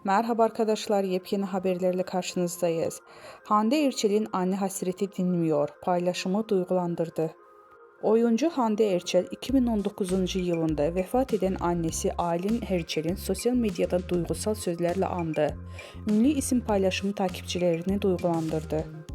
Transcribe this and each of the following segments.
Merhaba arkadaşlar, yepyeni haberlerle karşınızdayız. Hande Erçel'in anne hasreti dinmiyor, paylaşımı duygulandırdı. Oyuncu Hande Erçel 2019 yılında vefat eden annesi Aylin Erçel'in sosyal medyada duygusal sözlerle andı. Ünlü isim paylaşımı takipçilerini duygulandırdı.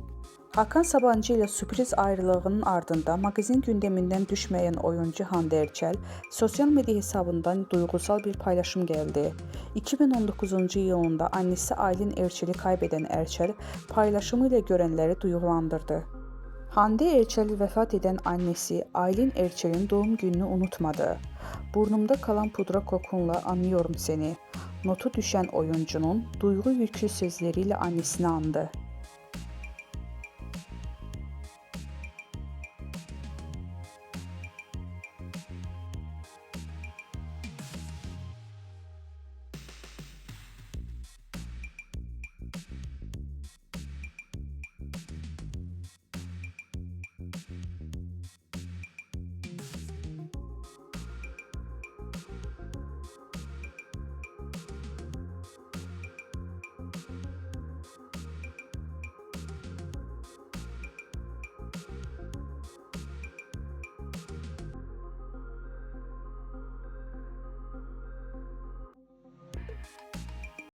Hakan Sabancı ile sürpriz ayrılığının ardında magazin gündeminden düşmeyen oyuncu Hande Erçel, sosyal medya hesabından duygusal bir paylaşım geldi. 2019 yılında annesi Aylin Erçel'i kaybeden Erçel, paylaşımıyla görenleri duygulandırdı. Hande Erçel vefat eden annesi Aylin Erçel'in doğum gününü unutmadı. Burnumda kalan pudra kokunla anlıyorum seni. Notu düşen oyuncunun duygu yüklü sözleriyle annesini andı.